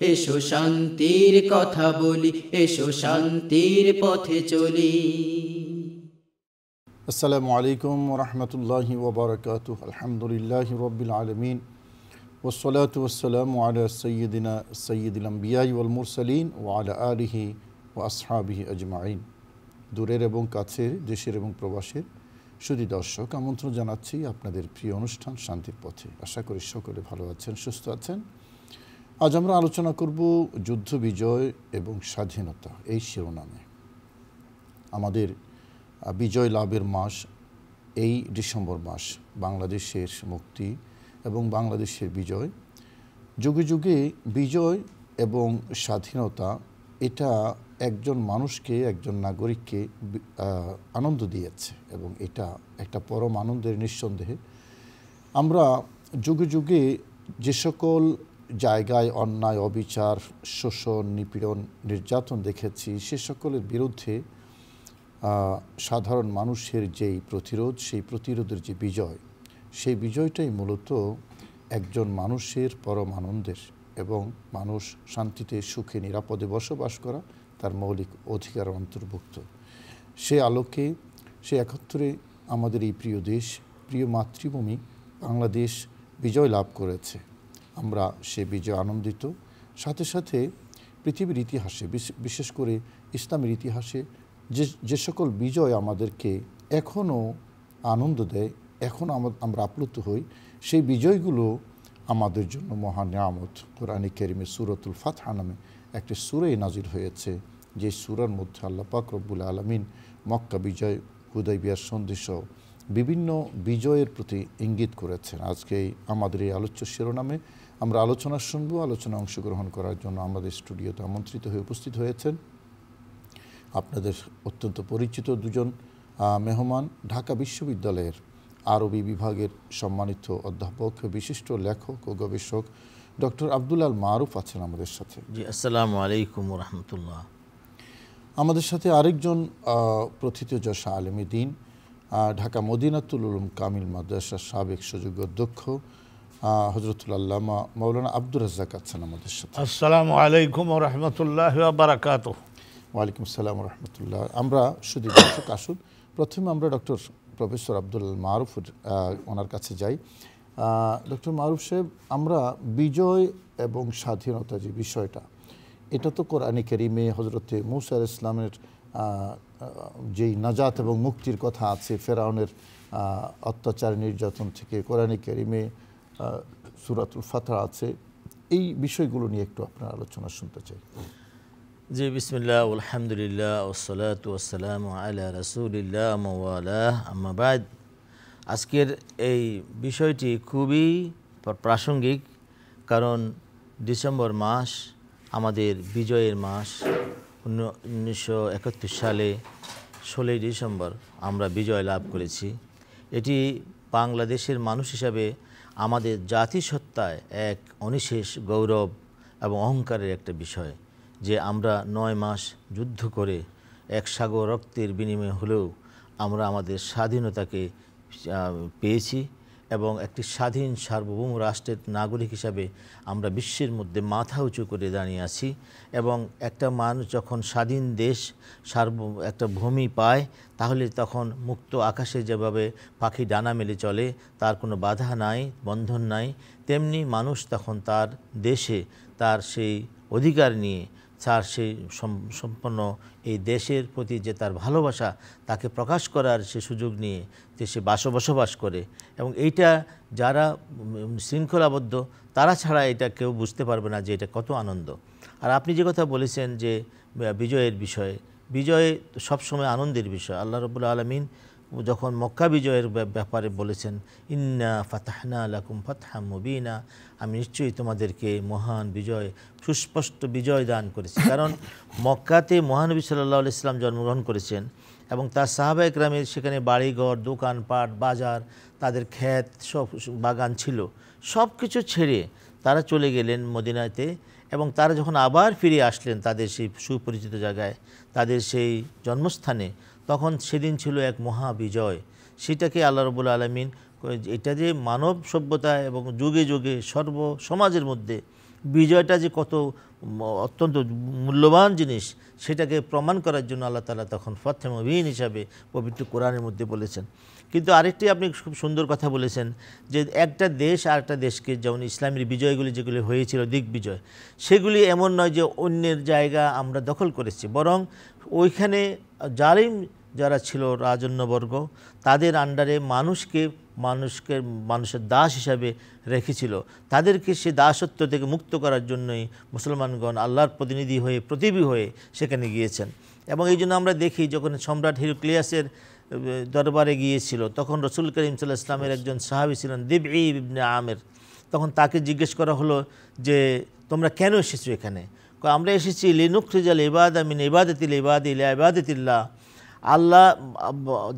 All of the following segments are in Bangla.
এসো শান্তির কথা বলি, এসো শান্তির পথে চলি। আসসালামু আলাইকুম ওরহমতুল্লাহি ওবরাকাতুহু। আলহামদুলিল্লাহি রব্বিল আলমিন, ওসলাতু ওয়াসসালামু আলা সয়্যিদিল আম্বিয়াই ওয়াল মুরসালিন ওয়া আলা আলিহি ওয়া আসহাবিহি আজমাইন। দূরের এবং কাছের, দেশের এবং প্রবাসের সুধী দর্শক, আমন্ত্রণ জানাচ্ছি আপনাদের প্রিয় অনুষ্ঠান শান্তির পথে। আশা করি সকলে ভালো আছেন, সুস্থ আছেন। আজ আমরা আলোচনা করব যুদ্ধ বিজয় এবং স্বাধীনতা এই শিরোনামে। আমাদের বিজয় লাভের মাস এই ডিসেম্বর মাস, বাংলাদেশের মুক্তি এবং বাংলাদেশের বিজয়। যুগে যুগে বিজয় এবং স্বাধীনতা এটা একজন মানুষকে, একজন নাগরিককে আনন্দ দিয়েছে এবং এটা একটা পরম আনন্দের। নিঃসন্দেহে আমরা যুগে যুগে যে সকল জায়গায় অন্যায়, অবিচার, শোষণ, নিপীড়ন, নির্যাতন দেখেছি, সে সকলের বিরুদ্ধে সাধারণ মানুষের যেই প্রতিরোধ, সেই প্রতিরোধের যে বিজয়, সেই বিজয়টাই মূলত একজন মানুষের পরম আনন্দের এবং মানুষ শান্তিতে, সুখে, নিরাপদে বসবাস করা তার মৌলিক অধিকার অন্তর্ভুক্ত। সে আলোকে, সে একাত্তরে আমাদের এই প্রিয় দেশ, প্রিয় মাতৃভূমি বাংলাদেশ বিজয় লাভ করেছে। আমরা সে বিজয় আনন্দিত। সাথে সাথে পৃথিবীর ইতিহাসে, বিশেষ করে ইসলামের ইতিহাসে যে সকল বিজয় আমাদেরকে এখনও আনন্দ দেয়, এখনও আমরা আপ্লুত হই, সেই বিজয়গুলো আমাদের জন্য মহা নিয়ামত। কোরআনে কারিমে সূরাতুল ফাতহা নামে একটি সূরা নাজিল হয়েছে, যে সূরার মধ্যে আল্লাহ পাক রব্বুল আলামিন মক্কা বিজয়, হুদায়বিয়ার সন্ধি সহ বিভিন্ন বিজয়ের প্রতি ইঙ্গিত করেছেন। আজকে আমাদের এই আলোচ্য শিরোনামে আমরা আলোচনা শুনব। আলোচনা অংশগ্রহণ করার জন্য আমাদের স্টুডিওতে আমন্ত্রিত হয়ে উপস্থিত হয়েছেন আপনাদের অত্যন্ত পরিচিত দুজন মেহমান, ঢাকা বিশ্ববিদ্যালয়ের আরবি বিভাগের সম্মানিত অধ্যাপক, বিশিষ্ট লেখক ও গবেষক ডক্টর আব্দুল আল মারুফ আছেন আমাদের সাথে। জি, আসসালামু আলাইকুম ওয়া রাহমাতুল্লাহ। আমাদের সাথে আরেকজন প্রথিতযশা আলেমে দ্বীন, ঢাকা মদিনাতুল উলুম কামিল মাদ্রাসার সাবেক সুযোগ্য অধ্যক্ষ হযরতুল আল্লামা মাওলানা আব্দুর রাজ্জাক আছেন আমাদের সাথে। আসসালামু আলাইকুম ওয়া রাহমাতুল্লাহি ওয়া বারাকাতুহু। ওয়ালাইকুম আসসালাম ওয়া রাহমাতুল্লাহ। আমরা শুধু দর্শক আসুন, প্রথমে আমরা ডক্টর প্রফেসর আব্দুল মারুফ ওনার কাছে যাই। ডক্টর মারুফ সাহেব, আমরা বিজয় এবং স্বাধীনতা যে বিষয়টা, এটা তো কোরআনে কারিমে হযরতে মূসা আলাইহিস সালামের যেই নাজাত এবং মুক্তির কথা আছে ফেরাউনের অত্যাচার, নির্যাতন থেকে, কোরআনে কারিমে সূরাতুল ফাতহা আছে। এই বিষয়গুলো নিয়ে একটু আপনার আলোচনা শুনতে চাই। জি, বিসমিল্লাহ, আলহামদুলিল্লাহ, ওয়াসসালাতু ওয়াসসালামু আলা রাসূলিল্লাহ মাওয়ালাহ, আম্মা বাদ। আজকের এই বিষয়টি খুবই প্রাসঙ্গিক, কারণ ডিসেম্বর মাস আমাদের বিজয়ের মাস। 1971 সালে 16ই ডিসেম্বর আমরা বিজয় লাভ করেছি। এটি বাংলাদেশের মানুষ হিসাবে আমাদের জাতিসত্তায় এক অনিশেষ গৌরব এবং অহংকারের একটা বিষয়, যে আমরা 9 মাস যুদ্ধ করে এক সাগর রক্তের বিনিময়ে হলেও আমরা আমাদের স্বাধীনতাকে পেয়েছি এবং একটি স্বাধীন সার্বভৌম রাষ্ট্রের নাগরিক হিসাবে আমরা বিশ্বের মধ্যে মাথা উঁচু করে দাঁড়িয়ে আছি। এবং একটা মানুষ যখন স্বাধীন দেশ, একটা ভূমি পায়, তাহলে তখন মুক্ত আকাশে যেভাবে পাখি ডানা মেলে চলে, তার কোনো বাধা নাই, বন্ধন নাই, তেমনি মানুষ তখন তার দেশে তার সেই অধিকার নিয়ে, তার সেই সম্পন্ন এই দেশের প্রতি যে তার ভালোবাসা, তাকে প্রকাশ করার সে সুযোগ নিয়ে সে বসবাস করে। এবং এইটা যারা শৃঙ্খলাবদ্ধ, তারা ছাড়া এটা কেউ বুঝতে পারবে না যে এটা কত আনন্দ। আর আপনি যে কথা বলেছেন যে বিজয়ের বিষয়ে, বিজয় সবসময় আনন্দের বিষয়। আল্লাহ রাব্বুল আলামিন যখন মক্কা বিজয়ের ব্যাপারে বলেছেন, ইন্না ফাতাহনা লাকুম ফাতহাম মুবিনা, আমি নিশ্চয়ই তোমাদেরকে মহান বিজয়, সুস্পষ্ট বিজয় দান করেছি। কারণ মক্কাতে মহানবী সাল্লাল্লাহু আলাইহি ওয়াসাল্লাম জন্মগ্রহণ করেছেন এবং তার সাহাবায়ে কেরামের সেখানে বাড়িঘর, দোকানপাট, বাজার, তাদের ক্ষেত, সব বাগান ছিল। সব কিছু ছেড়ে তারা চলে গেলেন মদিনাতে এবং তারা যখন আবার ফিরে আসলেন তাদের সেই সুপরিচিত জায়গায়, তাদের সেই জন্মস্থানে, তখন সেদিন ছিল এক মহা বিজয়। সেটাকে আল্লাহ রাব্বুল আলামিন, এটা যে মানব সভ্যতা এবং যুগে যুগে সমাজের মধ্যে বিজয়টা যে কত অত্যন্ত মূল্যবান জিনিস সেটাকে প্রমাণ করার জন্য আল্লাহ তাআলা তখন ফাতহে মুবিন হিসাবে পবিত্র কোরআনের মধ্যে বলেছেন। কিন্তু আরেকটি আপনি খুব সুন্দর কথা বলেছেন যে একটা দেশ আর একটা দেশকে যেমন ইসলামের বিজয়গুলি যেগুলি হয়েছিল দিগ্বিজয়, সেগুলি এমন নয় যে অন্যের জায়গা আমরা দখল করেছি, বরং ওইখানে জালিম যারা ছিল রাজন্যবর্গ তাদের আন্ডারে মানুষের দাস হিসাবে রেখেছিল। তাদেরকে সে দাসত্ব থেকে মুক্ত করার জন্যই মুসলমানগণ আল্লাহর প্রতিনিধি হয়ে প্রতিবি হয়ে সেখানে গিয়েছেন। এবং এই জন্য আমরা দেখি যখন সম্রাট হিরাক্লিয়াসের দরবারে গিয়েছিল তখন রসুল করিম সাল্লাল্লাহু আলাইহি ওয়াসাল্লামের একজন সাহাবী ছিলেন দিবঈ ইবনে আমির। তখন তাকে জিজ্ঞেস করা হলো যে তোমরা কেন এসেছো এখানে? আমরা এসেছি লিনুখরিজাল ইবাদা মিন ইবাদাতিল ইবাদি ইলা ইবাদাতিল্লাহ। আল্লাহ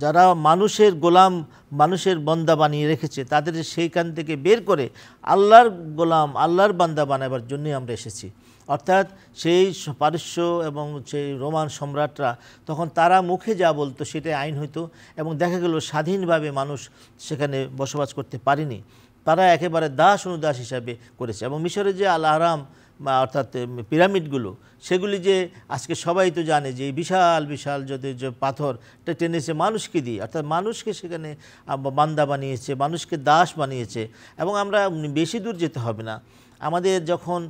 যারা মানুষের গোলাম মানুষের বান্দা বানিয়ে রেখেছে তাদের সেইখান থেকে বের করে আল্লাহর গোলাম আল্লাহর বান্দা বানাবার জন্যই আমরা এসেছি। অর্থাৎ সেই পারস্য এবং সেই রোমান সম্রাটরা তখন তারা মুখে যা বলতো সেটাই আইন হইতো এবং দেখা গেল স্বাধীনভাবে মানুষ সেখানে বসবাস করতে পারেনি, তারা একেবারে দাস অনুদাস হিসাবে করেছে। এবং মিশরে যে আল আহরাম অর্থাৎ পিরামিডগুলো সেগুলি যে আজকে সবাই তো জানে যে বিশাল বিশাল যদি যে পাথরটা টেনেছে মানুষকে দিয়ে, অর্থাৎ মানুষকে সেখানে বান্দা বানিয়েছে, মানুষকে দাস বানিয়েছে। এবং আমরা বেশি দূর যেতে হবে না, আমাদের যখন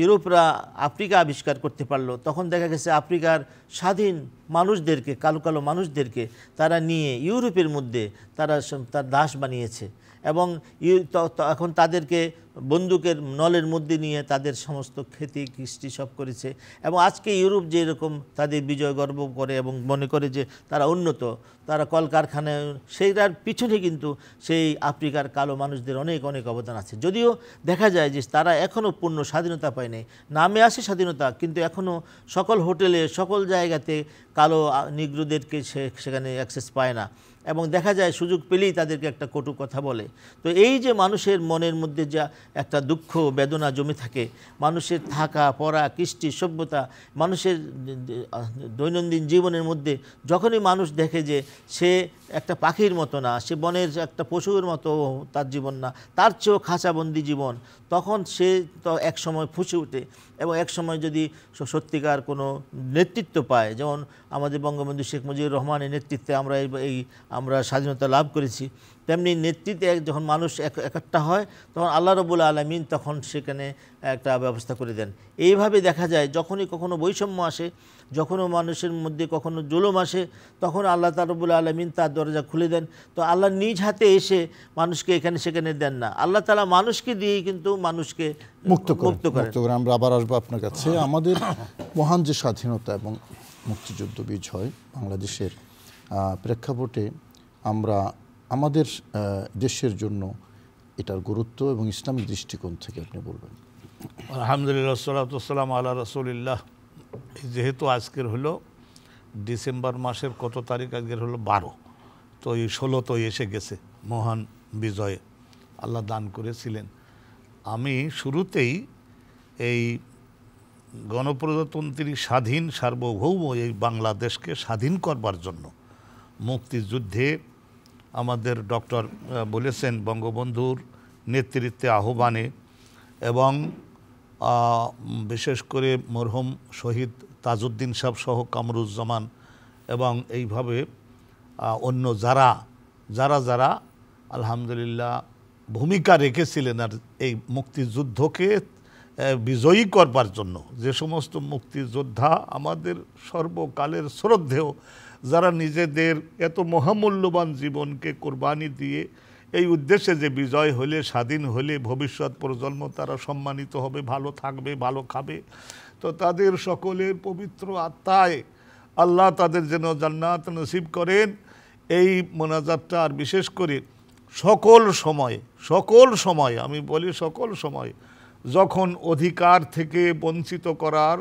ইউরোপরা আফ্রিকা আবিষ্কার করতে পারলো তখন দেখা গেছে আফ্রিকার স্বাধীন মানুষদেরকে কালো কালো মানুষদেরকে তারা নিয়ে ইউরোপের মধ্যে তার দাস বানিয়েছে এবং এখন তাদেরকে বন্দুকের নলের মধ্যে নিয়ে তাদের সমস্ত খেতি কৃষ্টি সব করেছে। এবং আজকে ইউরোপ যেরকম তাদের বিজয় গর্ব করে এবং মনে করে যে তারা উন্নত, তারা কলকারখানায়, সেইটার পিছনে কিন্তু সেই আফ্রিকার কালো মানুষদের অনেক অনেক অবদান আছে। যদিও দেখা যায় যে তারা এখনও পূর্ণ স্বাধীনতা পায়নি, নামে আসে স্বাধীনতা, কিন্তু এখনও সকল হোটেলে সকল জায়গাতে কালো নিগ্রোদেরকে সেখানে অ্যাক্সেস পায় না এবং দেখা যায় সুযোগ পেলেই তাদেরকে একটা কটু কথা বলে। তো এই যে মানুষের মনের মধ্যে যা একটা দুঃখ বেদনা জমে থাকে, মানুষের থাকা পড়া কৃষ্টি সভ্যতা মানুষের দৈনন্দিন জীবনের মধ্যে যখনই মানুষ দেখে যে সে একটা পাখির মতো না, সে বনের একটা পশুর মতো তার জীবন না, তার চেয়েও খাঁচাবন্দি জীবন, তখন সে তো এক সময় ফুঁসে ওঠে। এবং এক সময় যদি সত্যিকার কোনো নেতৃত্ব পায়, যেমন আমাদের বঙ্গবন্ধু শেখ মুজিবুর রহমানের নেতৃত্বে আমরা স্বাধীনতা লাভ করেছি, তেমনি নেতৃত্বে যখন মানুষ একটা হয় তখন আল্লাহ রাব্বুল আলামিন তখন সেখানে একটা ব্যবস্থা করে দেন। এইভাবে দেখা যায় যখনই কখনো বৈষম্য আসে, যখনও মানুষের মধ্যে কখনো জুলুম আসে, তখন আল্লাহ রাব্বুল আলামিন তার দরজা খুলে দেন। তো আল্লাহ নিজ হাতে এসে মানুষকে এখানে সেখানে দেন না, আল্লাহ তাআলা মানুষকে দিয়েই কিন্তু মানুষকে মুক্ত করেন। আমরা আবার আসবো আপনার কাছে। আমাদের মহান যে স্বাধীনতা এবং মুক্তিযুদ্ধ বিজয় বাংলাদেশের প্রেক্ষাপটে আমরা আমাদের দেশের জন্য এটার গুরুত্ব এবং ইসলামিক দৃষ্টিকোণ থেকে আপনি বলবেন। আলহামদুলিল্লাহ সাল্লাতু ওয়াসসালামু আলা রাসূলিল্লাহ। যেহেতু আজকের হলো ডিসেম্বর মাসের কত তারিখ, আজকের হলো 12, তো এই 16 তো এসে গেছে, মহান বিজয় আল্লাহ দান করেছিলেন। আমি শুরুতেই এই গণপ্রজাতন্ত্রী স্বাধীন সার্বভৌম এই বাংলাদেশকে স্বাধীন করবার জন্য মুক্তিযুদ্ধে আমাদের ডক্টর বলেছেন বঙ্গবন্ধুর নেতৃত্বে আহ্বানে এবং বিশেষ করে মরহুম শহীদ তাজউদ্দিন সাহেব সহ কামরুজ্জামান এবং এইভাবে অন্য যারা আলহামদুলিল্লাহ ভূমিকা রেখেছিলেন আর এই মুক্তিযুদ্ধকে বিজয়ী করবার জন্য, যে সমস্ত মুক্তিযোদ্ধা আমাদের সর্বকালের শ্রদ্ধেয়, যারা নিজেদের এত মহামূল্যবান জীবনকে কোরবানি দিয়ে এই উদ্দেশ্যে যে বিজয় হলে স্বাধীন হলে ভবিষ্যৎ প্রজন্ম তারা সম্মানিত হবে, ভালো থাকবে, ভালো খাবে, তো তাদের সকলের পবিত্র আত্মায় আল্লাহ তাদের যেন জান্নাত নসিব করেন। এই মোনাজাতটা আর বিশেষ করে সকল সময় আমি বলি সকল সময় যখন অধিকার থেকে বঞ্চিত করার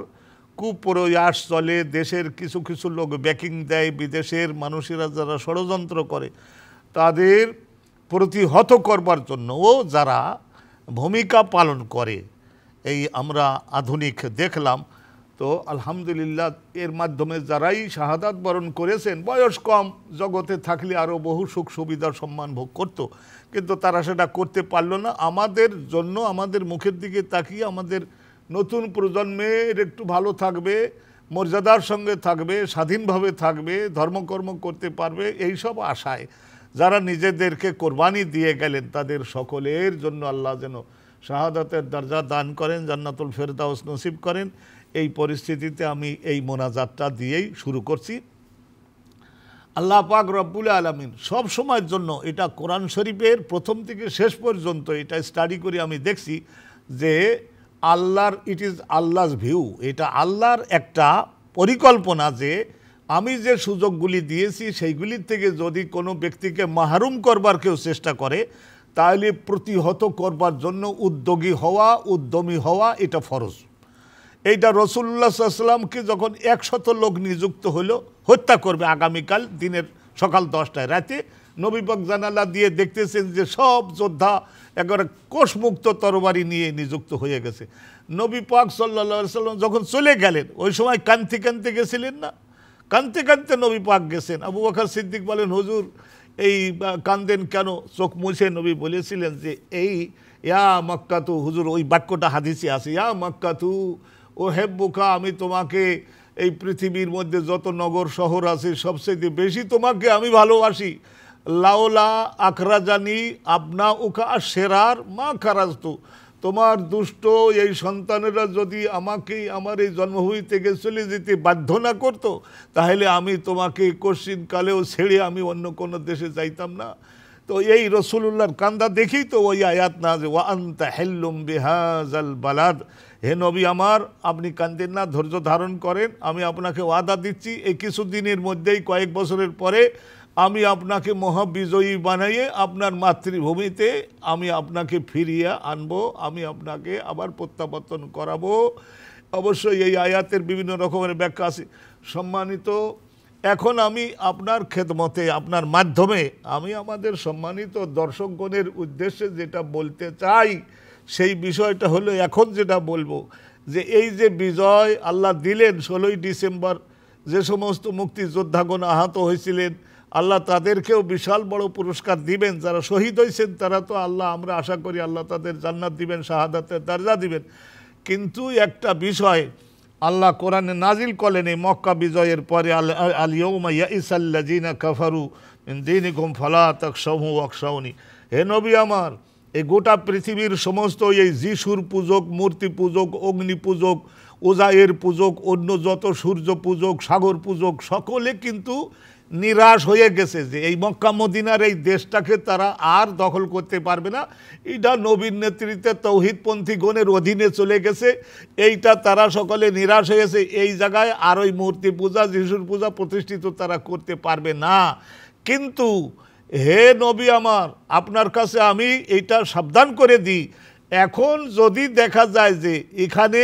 কুপ্রয়াস চলে, দেশের কিছু কিছু লোক ব্যাকিং দেয়, বিদেশের মানুষেরা যারা ষড়যন্ত্র করে তাদের প্রতিহত করবার জন্যও যারা ভূমিকা পালন করে, এই আমরা আধুনিক দেখলাম। তো আলহামদুলিল্লাহ এর মাধ্যমে যারাই শাহাদাত বরণ করেছেন, বয়স কম, জগতে থাকলে আরও বহু সুখ সুবিধার সম্মান ভোগ করত, কিন্তু তারা সেটা করতে পারলো না। আমাদের জন্য আমাদের মুখের দিকে তাকিয়ে আমাদের নতুন প্রজন্মের একটু ভালো থাকবে, মর্যাদার সঙ্গে থাকবে, স্বাধীনভাবে থাকবে, ধর্মকর্ম করতে পারবে, এই সব আশায় যারা নিজেদেরকে কোরবানি দিয়ে গেলেন তাদের সকলের জন্য আল্লাহ যেন শাহাদাতের দরজা দান করেন, জান্নাতুল ফেরদাউস নসিব করেন। এই পরিস্থিতিতে আমি এই মোনাজাতটা দিয়েই শুরু করছি। আল্লাহ পাক রব্বুল আলামিন সব সময়ের জন্য, এটা কোরআন শরীফের প্রথম থেকে শেষ পর্যন্ত এটা স্টাডি করে আমি দেখছি যে আল্লাহর, ইট ইজ আল্লাহস ভিউ, এটা আল্লাহর একটা পরিকল্পনা যে আমি যে সুযোগগুলি দিয়েছি সেইগুলির থেকে যদি কোনো ব্যক্তিকে মাহরুম করবার কেউ চেষ্টা করে তাহলে প্রতিহত করবার জন্য উদ্যোগী হওয়া, উদ্যমী হওয়া এটা ফরজ। এইটা রাসূলুল্লাহ সাল্লাল্লাহু আলাইহি ওয়াসাল্লামকে যখন 100 লোক নিযুক্ত হলো হত্যা করবে আগামীকাল দিনের সকাল 10টায়, রাতে নবী পাক জানালা দিয়ে দেখতেছেন যে সব যোদ্ধা একেবারে কোষমুক্ত তরবারি নিয়ে নিযুক্ত হয়ে গেছে। নবী পাক সাল্লাল্লাহু আলাইহি ওয়াসাল্লাম যখন চলে গেলেন ওই সময় কাঁদতে কাঁদতে গেছিলেন না, কাঁদতে কাঁদতে নবী পাক গেছেন। আবু বকর সিদ্দিক বলেন, হুজুর এই কান্দেন কেন? চোখ মুছে নবী বলেছিলেন যে এই ইয়া মক্কাতু, হুজুর ওই বাক্যটা হাদিসে আছে, ইয়া মক্কাতু ও হেব্বুকা, আমি তোমাকে এই পৃথিবীর মধ্যে যত নগর শহর আছে সবচেয়ে বেশি তোমাকে আমি ভালোবাসি। লাওলা আখরাজানি আপনা উকা সেরার মা খারাজতু, তোমার দুষ্ট এই সন্তানেরা যদি আমাকে আমার এই জন্মভূমি থেকে চলে যেতে বাধ্য না করতো তাহলে আমি তোমাকে কশিনকালেও ছেড়ে আমি অন্য কোনো দেশে যাইতাম না। তো এই রাসূলুল্লাহর কান্দা দেখি তো ওই আয়াত না যে ওয়া আনতা হিল্লুম বিহাযাল বালাদ, হে নবী আমার আপনি কান্দেন না, ধৈর্য ধারণ করেন, আমি আপনাকে ওয়াদা দিচ্ছি এই কিছুদিনের মধ্যেই, কয়েক বছরের পরে আমি আপনাকে মহাবিজয়ী বানাইয়ে আপনার মাতৃভূমিতে আমি আপনাকে ফিরিয়ে আনবো, আমি আপনাকে আবার প্রত্যাবর্তন করাবো। অবশ্যই এই আয়াতের বিভিন্ন রকমের ব্যাখ্যা আছে। সম্মানিত, এখন আমি আপনার খেদমতে, আপনার মাধ্যমে আমি আমাদের সম্মানিত দর্শকগণের উদ্দেশ্যে যেটা বলতে চাই সেই বিষয়টা হলো, এখন যেটা বলবো যে এই যে বিজয় আল্লাহ দিলেন 16ই ডিসেম্বর, যে সমস্ত মুক্তিযোদ্ধাগণ আহত হয়েছিলেন আল্লাহ তাদেরকেও বিশাল বড় পুরস্কার দিবেন। যারা শহীদ হয়েছেন তারা তো আল্লাহ, আমরা আশা করি আল্লাহ তাদের জান্নাত দিবেন, শাহাদাতের দরজা দিবেন। কিন্তু একটা বিষয় আল্লাহ কোরআনে নাজিল করলেন এই মক্কা বিজয়ের পরে, আল ইয়াউমা ইয়াইসাল্লাযিনা কাফারু মিন দীনিকুম ফালা তাখশাউহু ওয়াখশাউনি, হে নবী আমার এই গোটা পৃথিবীর সমস্ত এই যিশুর পূজক, মূর্তি পূজক, অগ্নি পূজক, ওজায়ের পূজক, অন্য যত সূর্য পূজক, সাগর পূজক সকলে কিন্তু নিরাশ হয়ে গেছে যে এই মক্কা মদিনার এই দেশটাকে তারা আর দখল করতে পারবে না। এটা নবীর নেতৃত্বে তৌহিদপন্থী গণের অধীনে চলে গেছে, এইটা তারা সকলে নিরাশ হয়েছে। এই জায়গায় আর ওই মূর্তি পূজা, যিশুর পূজা প্রতিষ্ঠিত তারা করতে পারবে না। কিন্তু হে নবী আমার, আপনার কাছে আমি এইটা সাবধান করে দিই, এখন যদি দেখা যায় যে এখানে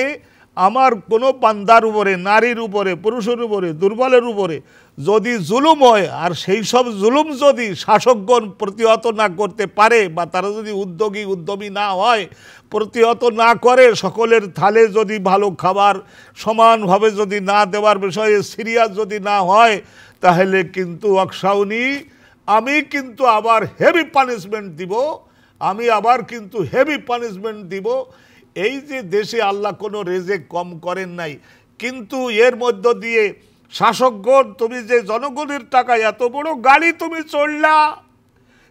আমার কোনো বান্দার উপরে, নারীর উপরে, পুরুষের উপরে, দুর্বলের উপরে যদি জুলুম হয়, আর সেই সব জুলুম যদি শাসকগণ প্রতিহত না করতে পারে বা তারা যদি উদ্যমী না হয়, প্রতিহত না করে, সকলের থালে যদি ভালো খাবার সমানভাবে যদি না দেওয়ার বিষয়ে সিরিয়াস যদি না হয়, তাহলে কিন্তু আকশাউনি, আমি কিন্তু আবার হেভি পানিশমেন্ট দিব, আমি আবার কিন্তু হেভি পানিশমেন্ট দিব। এই যে দেশে আল্লাহ কোনো রেজেক কম করেন নাই, কিন্তু এর মধ্য দিয়ে শাসকগণ, তুমি যে জনগণের টাকায় এত বড় গাড়ি তুমি চড়লা,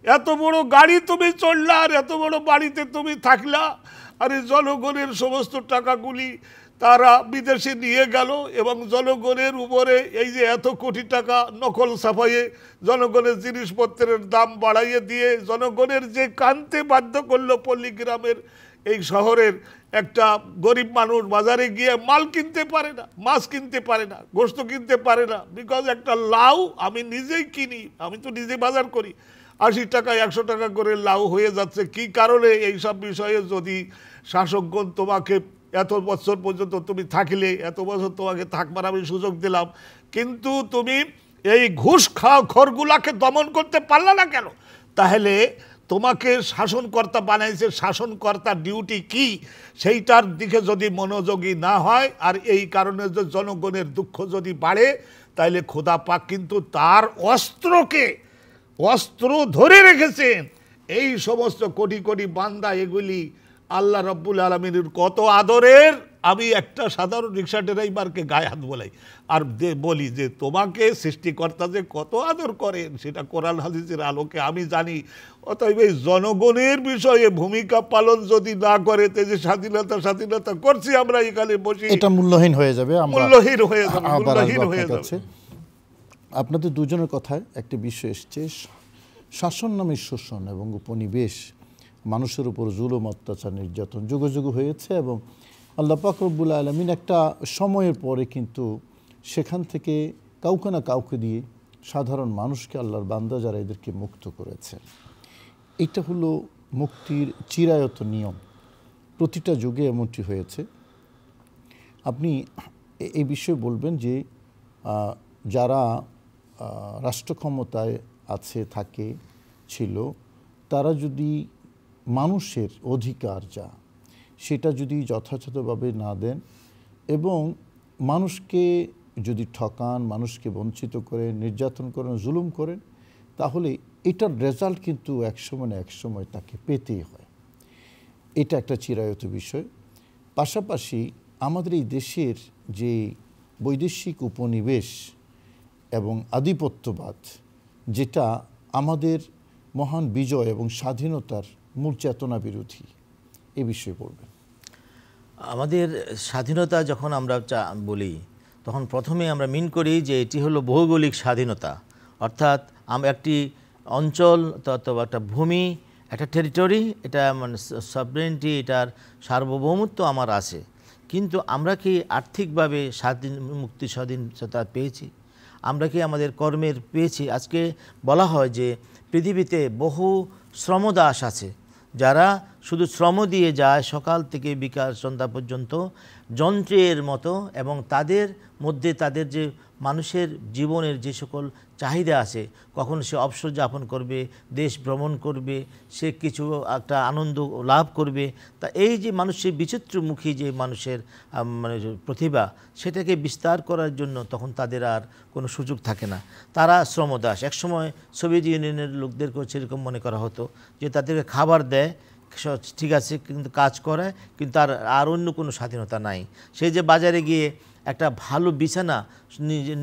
এত বড় গাড়ি তুমি চড়লা, আর এত বড় বাড়িতে তুমি থাকলা, আর এই জনগণের সমস্ত টাকাগুলি তারা বিদেশে নিয়ে গেল এবং জনগণের উপরে এই যে এত কোটি টাকা নকল ছাপাইয়ে জনগণের জিনিসপত্রের দাম বাড়াইয়ে দিয়ে জনগণের যে কানতে বাধ্য করলো। পল্লীগ্রামের এই শহরের একটা গরিব মানুষ বাজারে গিয়ে মাল কিনতে পারে না, মাছ কিনতে পারে না, গোশত কিনতে পারে না, বিকজ একটা লাউ আমি নিজেই কিনি, আমি তো নিজে বাজার করি, 80 টাকা 100 টাকা করে লাউ হয়ে যাচ্ছে। কি কারণে? এই সব বিষয়ে যদি শাসকগণ তোমাকে এত বছর পর্যন্ত তুমি থাকলে, এত বছর তোমাকে থাকবার আমি সুযোগ দিলাম, কিন্তু তুমি এই ঘুষ খাওয়া খরগুলাকে দমন করতে পারলে না কেন? তাহলে তোমাকে শাসনকর্তা বানাইছে, শাসনকর্তার ডিউটি কি সেইটার দিকে যদি মনোযোগী না হয়, আর এই কারণে যে জনগণের দুঃখ যদি বাড়ে, তাহলে খোদা পাক কিন্তু তার অস্ত্র ধরে রেখেছেন এই সমস্ত কোটি কোটি বান্দা, এগুলি আল্লাহ রব্বুল আলমিনের কত আদরের। আমি একটা সাধারণ রিক্সা ড্রাইভারকে গায়ে হাত বলাই আর বলি যে তোমাকে সৃষ্টিকর্তা যে কত আদর করেন সেটা কোরআন হাদিসের আলোকে আমি জানি। অতএব এই জনগণের বিষয়ে ভূমিকা পালন যদি না করে, যে স্বাধীনতা করছি আমরা এখানে বসে, এটা মূল্যহীন হয়ে যাবে, মূল্যহীন হয়ে যাবে, মূল্যহীন হয়ে যাবে। আপনাদের দুজনের কথায় একটি বিষয় এসছে, শাসন নামে শোষণ এবং উপনিবেশ, মানুষের উপর জুলুম, অত্যাচার, নির্যাতন যুগ যুগ হয়েছে এবং আল্লাহ পাক রব্বুল আলামিন একটা সময়ের পরে কিন্তু সেখান থেকে কাউকে না কাউকে দিয়ে সাধারণ মানুষকে, আল্লাহর বান্দা যারা, এদেরকে মুক্ত করেছেন। এটা হলো মুক্তির চিরায়ত নিয়ম, প্রতিটা যুগে এমনটি হয়েছে। আপনি এই বিষয়ে বলবেন যে যারা রাষ্ট্র ক্ষমতায় আছে, থাকে, ছিল, তারা যদি মানুষের অধিকার যা সেটা যদি যথাযথভাবে না দেন এবং মানুষকে যদি ঠকান, মানুষকে বঞ্চিত করেন, নির্যাতন করেন, জুলুম করেন, তাহলে এটার রেজাল্ট কিন্তু একসময় না একসময় তাকে পেতেই হয়। এটা একটা চিরায়ত বিষয়। পাশাপাশি আমাদের এই দেশের যে বৈদেশিক উপনিবেশ এবং আধিপত্যবাদ, যেটা আমাদের মহান বিজয় এবং স্বাধীনতার মূল চেতনা বিরোধী, এ বিষয়ে বলবেন। আমাদের স্বাধীনতা যখন আমরা বলি তখন প্রথমে আমরা মিন করি যে এটি হলো ভৌগোলিক স্বাধীনতা, অর্থাৎ আমরা একটি অঞ্চল অথবা একটা ভূমি, একটা টেরিটরি, এটা মানে সভরেনিটি, এটার সার্বভৌমত্ব আমার আছে। কিন্তু আমরা কি আর্থিকভাবে স্বাধীনতা পেয়েছি? আমরা কি আমাদের কর্মের পেয়েছি? আজকে বলা হয় যে পৃথিবীতে বহু শ্রমদাস আছে যারা শুধু শ্রম দিয়ে যায় সকাল থেকে বিকাল সন্ধ্যা পর্যন্ত যন্ত্রের মতো, এবং তাদের মধ্যে তাদের যে মানুষের জীবনের যে সকল চাহিদা আছে, কখন সে অবসর যাপন করবে, দেশ ভ্রমণ করবে, সে কিছু একটা আনন্দ লাভ করবে, তা এই যে মানুষের বিচিত্রমুখী যে মানুষের মানে প্রতিভা, সেটাকে বিস্তার করার জন্য তখন তাদের আর কোনো সুযোগ থাকে না। তারা শ্রমদাস। একসময় সোভিয়েত ইউনিয়নের লোকদেরকেও সেরকম মনে করা হতো যে তাদেরকে খাবার দেয়, ঠিক আছে, কিন্তু কাজ করে, কিন্তু আর অন্য কোনো স্বাধীনতা নাই। সে যে বাজারে গিয়ে একটা ভালো বিছানা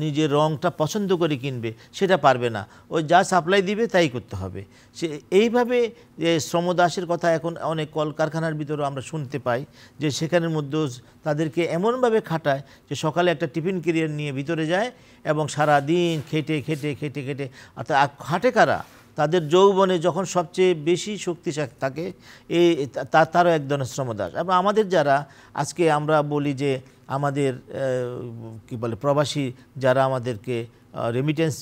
নিজের রংটা পছন্দ করে কিনবে, সেটা পারবে না। ওই যা সাপ্লাই দিবে তাই করতে হবে। সে এইভাবে যে শ্রমদাসের কথা এখন অনেক কলকারখানার ভিতরেও আমরা শুনতে পাই যে সেখানের মধ্যেও তাদেরকে এমনভাবে খাটায় যে সকালে একটা টিফিন ক্যারিয়ার নিয়ে ভিতরে যায় এবং সারা দিন খেটে খেটে খেটে খেটে, অর্থাৎ খাটে কারা? তাদের যৌবনে যখন সবচেয়ে বেশি শক্তি থাকে, তারও এক ধরনের শ্রমদাস। এবং আমাদের যারা আজকে আমরা বলি যে আমাদের কি বলে প্রবাসী যারা আমাদেরকে রেমিটেন্স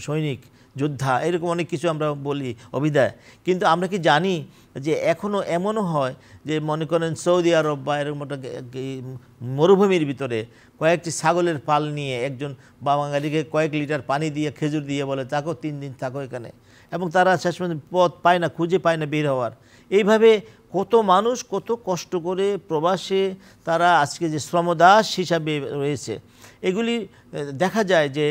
সৈনিক, যোদ্ধা, এরকম অনেক কিছু আমরা বলি অভিধায়, কিন্তু আমরা কি জানি যে এখনও এমনও হয় যে মনে করেন সৌদি আরব বা এরকম একটা মরুভূমির ভিতরে কয়েকটি ছাগলের পাল নিয়ে একজন বাঙালিকে কয়েক লিটার পানি দিয়ে, খেজুর দিয়ে বলে থাকো 3 দিন থাকো এখানে, এবং তারা শেষ পর্যন্ত পথ পায় না, খুঁজে পায় না বের হওয়ার। এইভাবে কত মানুষ কত কষ্ট করে প্রবাসে তারা আজকে যে শ্রমদাস হিসাবে রয়েছে, এগুলি দেখা যায় যে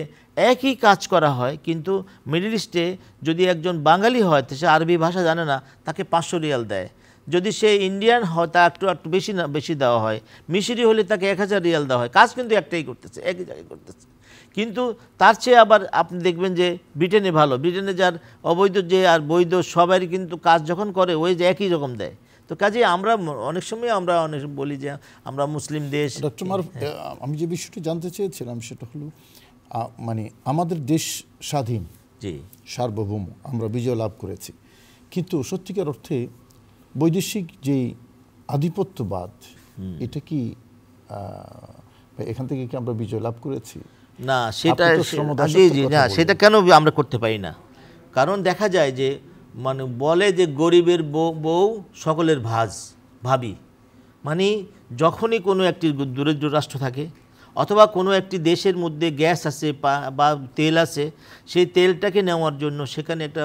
একই কাজ করা হয়, কিন্তু মিডল ইস্টে যদি একজন বাঙালি হয় তো সে আরবি ভাষা জানে না, তাকে 500 রিয়াল দেয়। যদি সে ইন্ডিয়ান হয় তা একটু বেশি দেওয়া হয়। মিশরি হলে তাকে 1000 রিয়াল দেওয়া হয়। কাজ কিন্তু একটাই করতেছে, একই জায়গায় করতেছে। কিন্তু তার চেয়ে আবার আপনি দেখবেন যে ব্রিটেনে ভালো, ব্রিটেনে যার অবৈধ যে আর বৈধ সবারই কিন্তু কাজ যখন করে ওই যে একই রকম দেয়। তো কাজে আমরা অনেক সময় আমরা অনেক বলি যে আমরা মুসলিম দেশ। ডক্টর মারুফ, আমি যে বিষয়টি জানতে চেয়েছিলাম সেটা হলো মানে আমাদের দেশ স্বাধীন, জি, সার্বভৌম, আমরা বিজয় লাভ করেছি, কিন্তু সত্যিকার অর্থে বৈদেশিক যে আধিপত্যবাদ, এটা কি এখান থেকে কি আমরা বিজয় লাভ করেছি? না, সেটা সেটা কেন আমরা করতে পারি না? কারণ দেখা যায় যে মানে বলে যে গরিবের বউ সকলের ভাবি, মানে যখনই কোনো একটি দরিদ্র রাষ্ট্র থাকে অথবা কোনো একটি দেশের মধ্যে গ্যাস আছে বা তেল আছে, সেই তেলটাকে নেওয়ার জন্য সেখানে একটা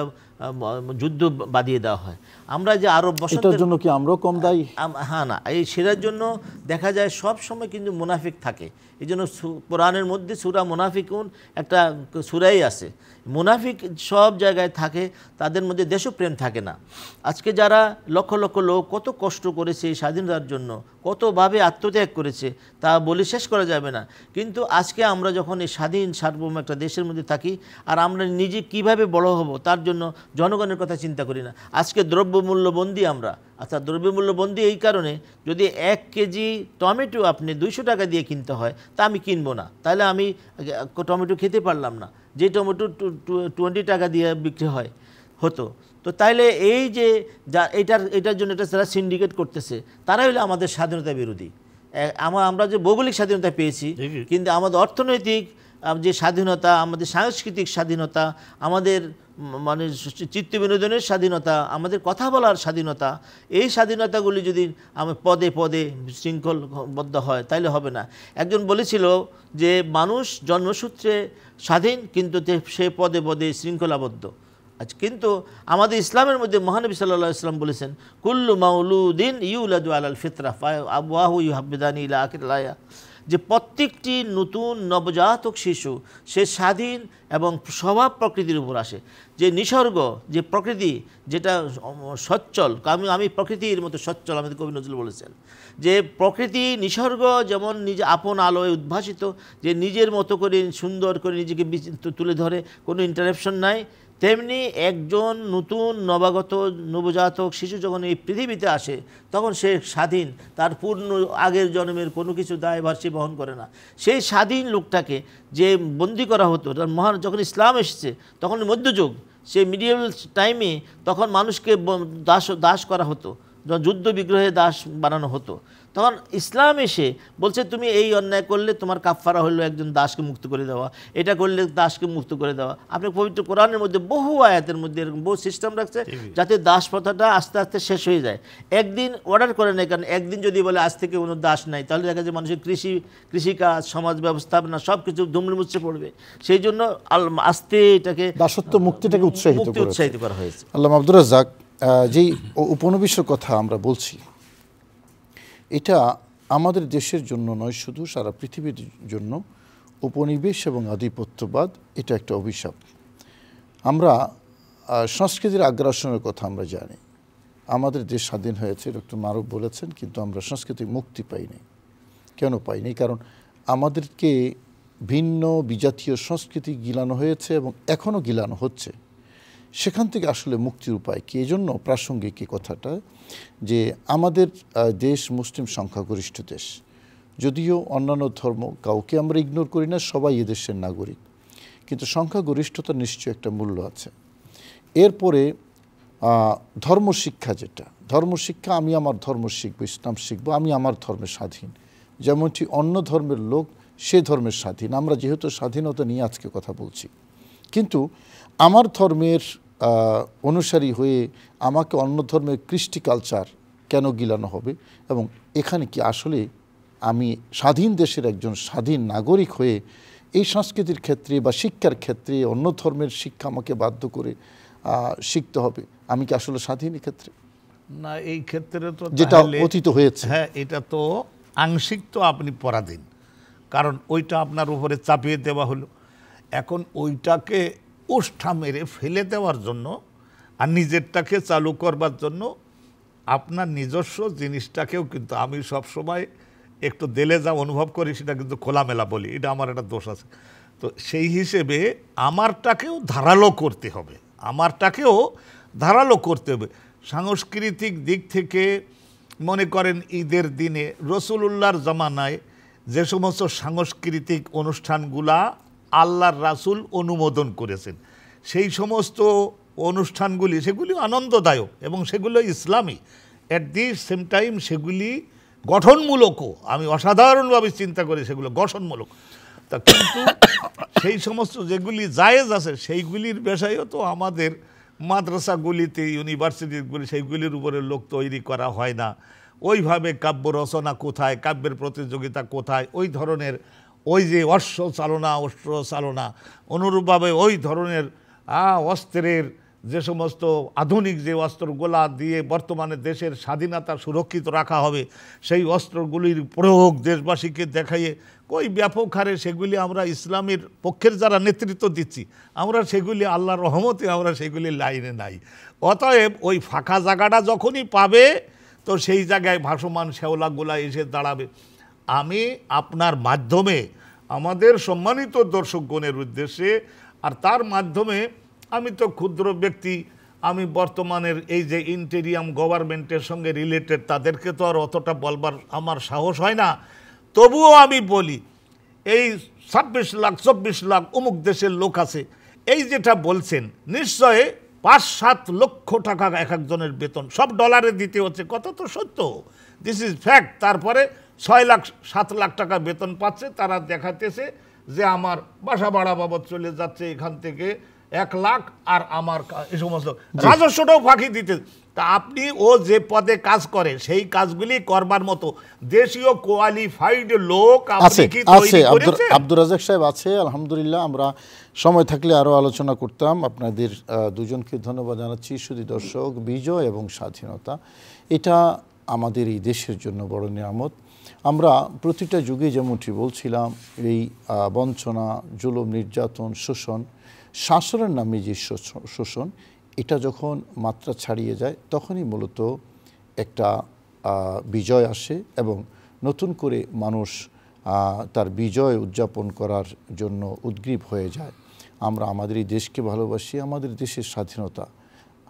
যুদ্ধ বাদিয়ে দেওয়া হয়। আমরা যে আরব এটার জন্য কি আমরাও কম দায়ী? হ্যাঁ, না, এই সেটার জন্য দেখা যায় সব সময় কিন্তু মুনাফিক থাকে। এই জন্য কোরআনের মধ্যে সূরা মুনাফিকুন একটা সূরাই আছে। মুনাফিক সব জায়গায় থাকে, তাদের মধ্যে দেশপ্রেম থাকে না। আজকে যারা লক্ষ লক্ষ লোক কত কষ্ট করেছে এই স্বাধীনতার জন্য, কতভাবে আত্মত্যাগ করেছে তা বলে শেষ করা যাবে না। কিন্তু আজকে আমরা যখন এই স্বাধীন সার্বভৌম একটা দেশের মধ্যে থাকি, আর আমরা নিজে কিভাবে বড় হব তার জন্য জনগণের কথা চিন্তা করি না। আজকে দ্রব্যমূল্যবন্দী আমরা, আচ্ছা দ্রব্যমূল্যবন্দী এই কারণে, যদি 1 কেজি টমেটো আপনি 200 টাকা দিয়ে কিনতে হয়, তা আমি কিনবো না, তাহলে আমি টমেটো খেতে পারলাম না। যে টমেটো 20 টাকা দিয়ে বিক্রি হতো। তো তাইলে এই যে এটার জন্য এটা যারা সিন্ডিকেট করতেছে, তারাই হলো আমাদের স্বাধীনতা বিরোধী। আমরা যে ভৌগোলিক স্বাধীনতা পেয়েছি, কিন্তু আমাদের অর্থনৈতিক যে স্বাধীনতা, আমাদের সাংস্কৃতিক স্বাধীনতা, আমাদের মানে চিত্ত বিনোদনের স্বাধীনতা, আমাদের কথা বলার স্বাধীনতা, এই স্বাধীনতাগুলি যদি পদে পদে শৃঙ্খলবদ্ধ হয় তাইলে হবে না। একজন বলেছিল যে মানুষ জন্মসূত্রে স্বাধীন, কিন্তু সে পদে পদে শৃঙ্খলাবদ্ধ। আচ্ছা, কিন্তু আমাদের ইসলামের মধ্যে মহানবী সাল্লাল্লাহু আলাইহি ওয়াসাল্লাম বলেছেন, কুল্লু মাউলুদিন ইউলাদু আলাল ফিতরা ফাআবওয়াহু ইউহাব্বিদানি ইলা আখিরিল আয়া, যে প্রত্যেকটি নতুন নবজাতক শিশু সে স্বাধীন এবং স্বভাব প্রকৃতির উপর আসে। যে নিসর্গ, যে প্রকৃতি, যেটা সচ্ছল, আমি প্রকৃতির মতো সচ্ছল, আমাদের কবি নজরুল বলেছেন যে প্রকৃতি নিসর্গ যেমন নিজে আপন আলোয় উদ্ভাসিত, যে নিজের মতো করে সুন্দর করে নিজেকে তুলে ধরে, কোনো ইন্টারাপশন নাই, তেমনি একজন নতুন নবজাতক শিশু যখন এই পৃথিবীতে আসে তখন সে স্বাধীন, তার পূর্ণ আগের জন্মের কোনো কিছু দায়ভার সে বহন করে না। সেই স্বাধীন লোকটাকে যে বন্দি করা হতো, যখন ইসলাম এসেছে তখন মধ্যযুগ, সে মিডিয়াল টাইমে তখন মানুষকে দাস করা হতো, যুদ্ধ বিগ্রহে দাস বানানো হতো। তখন ইসলাম এসে বলছে তুমি এই অন্যায় করলে তোমার কাফফারা হলো একজন দাসকে মুক্ত করে দেওয়া, এটা করলে দাসকে মুক্ত করে দেওয়া। আপনি পবিত্র কোরআনের মধ্যে বহু আয়াতের মধ্যে এরকম বহু সিস্টেম রাখছে যাতে দাস প্রথাটা আস্তে আস্তে শেষ হয়ে যায়। একদিন অর্ডার করে নেয়, কারণ একদিন যদি বলে আজ থেকে কোনো দাস নাই, তাহলে দেখা যায় মানুষের কৃষিকাজ, সমাজ ব্যবস্থাপনা সব কিছু দুমড়ে মুচড়ে পড়বে। সেই জন্য আস্তে এটাকে দাসত্ব মুক্তিটাকে উৎসাহিত করা হয়েছে। আল্লামা আব্দুর রাজ্জাক, যেই উপনিবেশের কথা আমরা বলছি, এটা আমাদের দেশের জন্য নয়, শুধু সারা পৃথিবীর জন্য উপনিবেশ এবং আধিপত্যবাদ এটা একটা অভিশাপ। আমরা সংস্কৃতির আগ্রাসনের কথা আমরা জানি। আমাদের দেশ স্বাধীন হয়েছে, ডক্টর মারুফ বলেছেন, কিন্তু আমরা সাংস্কৃতিক মুক্তি পাইনি। কেন পাইনি? কারণ আমাদেরকে ভিন্ন বিজাতীয় সংস্কৃতি গিলানো হয়েছে এবং এখনও গিলানো হচ্ছে। সেখান থেকে আসলে মুক্তির উপায় কি? এই জন্য প্রাসঙ্গিক এই কথাটা যে আমাদের দেশ মুসলিম সংখ্যাগরিষ্ঠ দেশ, যদিও অন্যান্য ধর্ম কাউকে আমরা ইগনোর করি না, সবাই এদেশের নাগরিক, কিন্তু সংখ্যাগরিষ্ঠতার নিশ্চয়ই একটা মূল্য আছে। এরপরে ধর্মশিক্ষা, যেটা ধর্মশিক্ষা, আমি আমার ধর্ম শিখবো, ইসলাম শিখবো, আমি আমার ধর্মে স্বাধীন, যেমনটি অন্য ধর্মের লোক সে ধর্মের স্বাধীন। আমরা যেহেতু স্বাধীনতা নিয়ে আজকে কথা বলছি, কিন্তু আমার ধর্মের অনুসারী হয়ে আমাকে অন্য ধর্মের কৃষ্টি কালচার কেন গিলানো হবে? এবং এখানে কি আসলে আমি স্বাধীন দেশের একজন স্বাধীন নাগরিক হয়ে এই সংস্কৃতির ক্ষেত্রে বা শিক্ষার ক্ষেত্রে অন্য ধর্মের শিক্ষা আমাকে বাধ্য করে শিখতে হবে? আমি কি আসলে স্বাধীন ক্ষেত্রে? না, এই ক্ষেত্রে তো যেটা অতীত হয়েছে, হ্যাঁ, এটা তো আংশিক তো আপনি পরাধীন, কারণ ওইটা আপনার উপরে চাপিয়ে দেওয়া হলো। এখন ওইটাকে ওষ্ঠা মেরে ফেলে দেওয়ার জন্য আর নিজেরটাকে চালু করবার জন্য আপনার নিজস্ব জিনিসটাকেও, কিন্তু আমি সবসময় একটু দেলে যা অনুভব করি সেটা কিন্তু খোলামেলা বলি, এটা আমার একটা দোষ আছে। তো সেই হিসেবে আমারটাকেও ধারালো করতে হবে, সাংস্কৃতিক দিক থেকে মনে করেন ঈদের দিনে রসুলুল্লাহর জামানায় যে সমস্ত সাংস্কৃতিক অনুষ্ঠানগুলা আল্লাহর রাসূল অনুমোদন করেছেন, সেই সমস্ত অনুষ্ঠানগুলি সেগুলি আনন্দদায়ক এবং সেগুলো ইসলামী, অ্যাট দি সেম টাইম সেগুলি গঠনমূলকও। আমি অসাধারণভাবে চিন্তা করি সেগুলো গঠনমূলক। তা কিন্তু সেই সমস্ত যেগুলি জায়েজ আছে সেইগুলির বিষয়েও তো আমাদের মাদ্রাসাগুলিতে, ইউনিভার্সিটিগুলি, সেইগুলির উপরে লোক তৈরি করা হয় না। ওইভাবে কাব্য রচনা কোথায়, কাব্যের প্রতিযোগিতা কোথায়, ওই ধরনের ওই যে অস্ত্র চালনা অনুরূপভাবে ওই ধরনের অস্ত্রের যে সমস্ত আধুনিক যে অস্ত্রগুলা দিয়ে বর্তমানে দেশের স্বাধীনতা সুরক্ষিত রাখা হবে, সেই অস্ত্রগুলির প্রয়োগ দেশবাসীকে দেখাইয়ে কই ব্যাপক হারে সেগুলি আমরা ইসলামের পক্ষের যারা নেতৃত্ব দিচ্ছি আমরা সেগুলি আল্লাহর রহমতে আমরা সেগুলি লাইনে নাই। অতএব ওই ফাঁকা জায়গাটা যখনই পাবে তো সেই জায়গায় ভাসমান শেওলাগুলা এসে দাঁড়াবে। আমি আপনার মাধ্যমে আমাদের সম্মানিত দর্শকগণের উদ্দেশ্যে, আর তার মাধ্যমে আমি তো ক্ষুদ্র ব্যক্তি, আমি বর্তমানের এই যে ইন্টেরিয়াম গভর্নমেন্টের সঙ্গে রিলেটেড, তাদেরকে তো আর অতটা বলবার আমার সাহস হয় না। তবুও আমি বলি, এই 26 লাখ 24 লাখ অমুক দেশের লোক আছে, এই যেটা বলছেন নিশ্চয় 5-7 লক্ষ টাকা এক একজনের বেতন সব ডলারে দিতে হচ্ছে, কত তো সত্য, দিস ইজ ফ্যাক্ট। তারপরে 6 লাখ 7 লাখ টাকা বেতন পাচ্ছে, তারা দেখাতেছে যে আমার বাসা ভাড়া বাবদ চলে যাচ্ছে এখান থেকে 1 লাখ, আর আমার এই সমস্ত রাজস্বটাও ফাঁকি দিতে। তা আপনি ও যে পদে কাজ করে সেই কাজগুলি করবার মতো দেশীয় কোয়ালিফাইড লোক আপনি কি তৈরি করেছেন? আব্দুর রাজ্জাক সাহেব আছে, আলহামদুলিল্লাহ। আমরা সময় থাকলে আরও আলোচনা করতাম। আপনাদের দুজনকে ধন্যবাদ জানাচ্ছি। শুধু দর্শক, বিজয় এবং স্বাধীনতা এটা আমাদের এই দেশের জন্য বড় নিয়ামত। আমরা প্রতিটা যুগে যেমনটি বলছিলাম, এই বঞ্চনা, জুলুম, নির্যাতন, শোষণ, শাসনের নামে যে শোষণ, এটা যখন মাত্রা ছাড়িয়ে যায় তখনই মূলত একটা বিজয় আসে এবং নতুন করে মানুষ তার বিজয় উদযাপন করার জন্য উদ্গ্রীব হয়ে যায়। আমরা আমাদের এই দেশকে ভালোবাসি, আমাদের দেশের স্বাধীনতা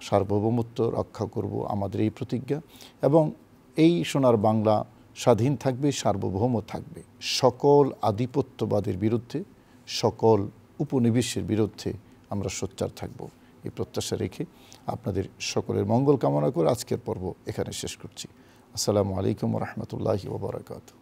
সার্বভৌমত্ব রক্ষা করব, আমাদের এই প্রতিজ্ঞা। এবং এই সোনার বাংলা স্বাধীন থাকবে, সার্বভৌম থাকবে। সকল আধিপত্যবাদের বিরুদ্ধে, সকল উপনিবেশের বিরুদ্ধে আমরা সোচ্চার থাকব, এই প্রত্যাশা রেখে আপনাদের সকলের মঙ্গল কামনা করে আজকের পর্ব এখানে শেষ করছি। আসসালামু আলাইকুম ওয়া রাহমাতুল্লাহি ওয়া বারাকাতুহু।